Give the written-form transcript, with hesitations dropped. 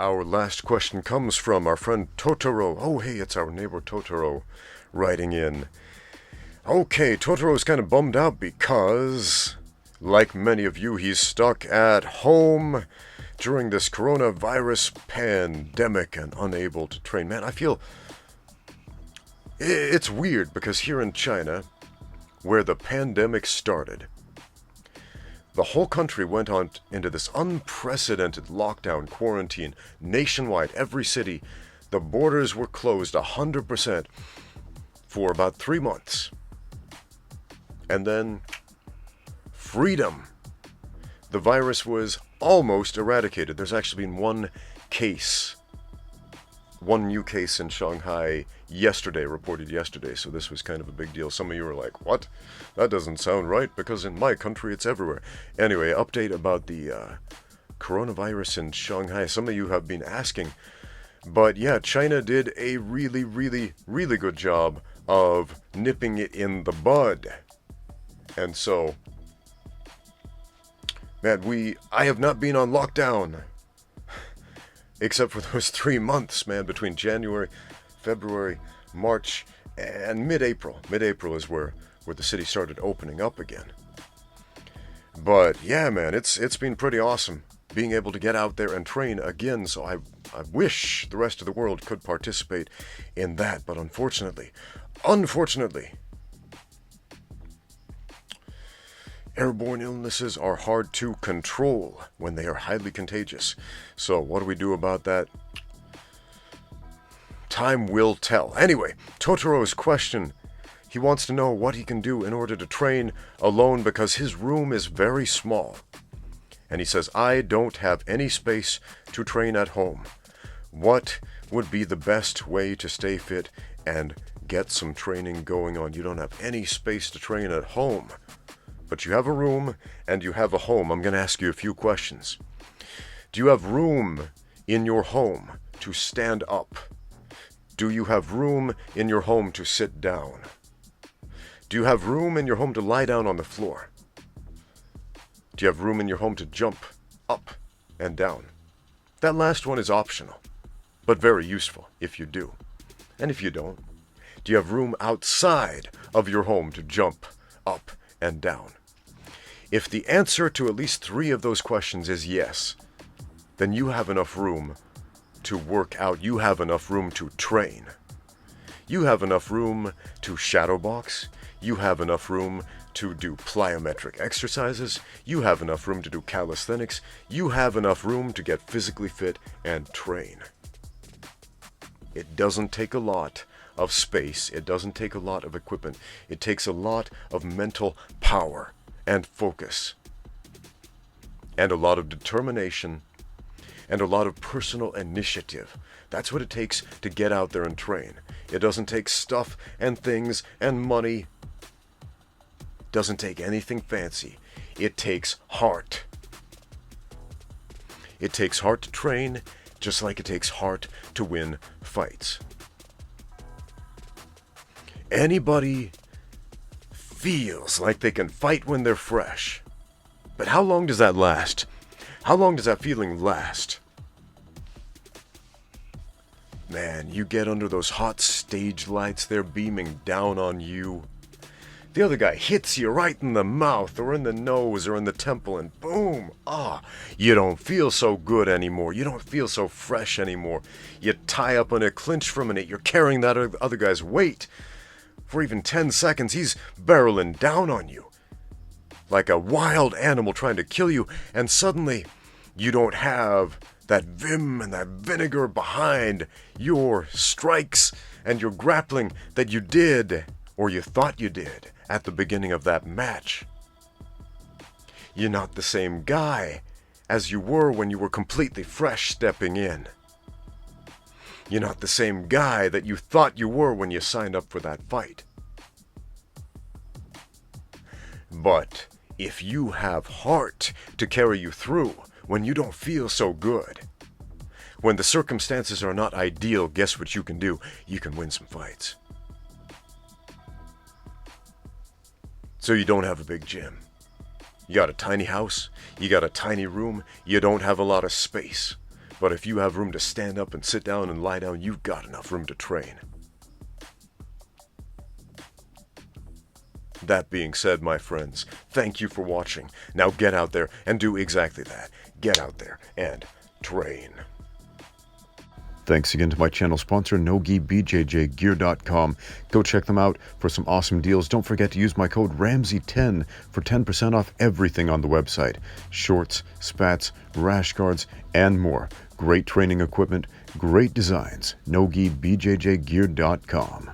our last question comes from our friend Totoro. Oh, hey, it's our neighbor Totoro writing in. Okay, Totoro's kind of bummed out because, like many of you, he's stuck at home during this coronavirus pandemic and unable to train. Man, I feel it's weird because here in China, where the pandemic started, the whole country went on into this unprecedented lockdown, quarantine, nationwide, every city. The borders were closed 100% for about 3 months. And then, freedom. The virus was almost eradicated. There's actually been one new case in Shanghai reported yesterday, so this was kind of a big deal. Some of you were like, what? That doesn't sound right, because in my country it's everywhere. Anyway, update about the coronavirus in Shanghai. Some of you have been asking, but yeah, China did a really, really, really good job of nipping it in the bud. And so, man, I have not been on lockdown except for those 3 months, man, between January, February, March, and mid-April. Mid-April is where the city started opening up again. But yeah, man, it's been pretty awesome being able to get out there and train again. So I wish the rest of the world could participate in that, but unfortunately, airborne illnesses are hard to control when they are highly contagious. So what do we do about that? Time will tell. Anyway, Totoro's question. He wants to know what he can do in order to train alone because his room is very small. And he says, I don't have any space to train at home. What would be the best way to stay fit and get some training going on? You don't have any space to train at home, but you have a room and you have a home. I'm going to ask you a few questions. Do you have room in your home to stand up? Do you have room in your home to sit down? Do you have room in your home to lie down on the floor? Do you have room in your home to jump up and down? That last one is optional, but very useful if you do. And if you don't, do you have room outside of your home to jump up and down? If the answer to at least 3 of those questions is yes, then you have enough room to work out. You have enough room to train. You have enough room to shadow box. You have enough room to do plyometric exercises. You have enough room to do calisthenics. You have enough room to get physically fit and train. It doesn't take a lot of space. It doesn't take a lot of equipment. It takes a lot of mental power and focus and a lot of determination and a lot of personal initiative. That's what it takes to get out there and train. It doesn't take stuff and things and money. It doesn't take anything fancy. It takes heart. It takes heart to train, just like it takes heart to win fights. Anybody feels like they can fight when they're fresh. But how long does that last? How long does that feeling last? Man, you get under those hot stage lights, they're beaming down on you. The other guy hits you right in the mouth or in the nose or in the temple and boom, you don't feel so good anymore. You don't feel so fresh anymore. You tie up in a clinch for a minute. You're carrying that other guy's weight for even 10 seconds. He's barreling down on you like a wild animal trying to kill you, and suddenly you don't have that vim and that vinegar behind your strikes and your grappling that you did, or you thought you did, at the beginning of that match. You're not the same guy as you were when you were completely fresh stepping in. You're not the same guy that you thought you were when you signed up for that fight. But if you have heart to carry you through when you don't feel so good, when the circumstances are not ideal, guess what you can do? You can win some fights. So you don't have a big gym. You got a tiny house, you got a tiny room, you don't have a lot of space. But if you have room to stand up and sit down and lie down, you've got enough room to train. That being said, my friends, thank you for watching. Now get out there and do exactly that. Get out there and train. Thanks again to my channel sponsor, NogiBJJGear.com. Go check them out for some awesome deals. Don't forget to use my code Ramsey10 for 10% off everything on the website. Shorts, spats, rash guards, and more. Great training equipment, great designs. NogiBJJGear.com.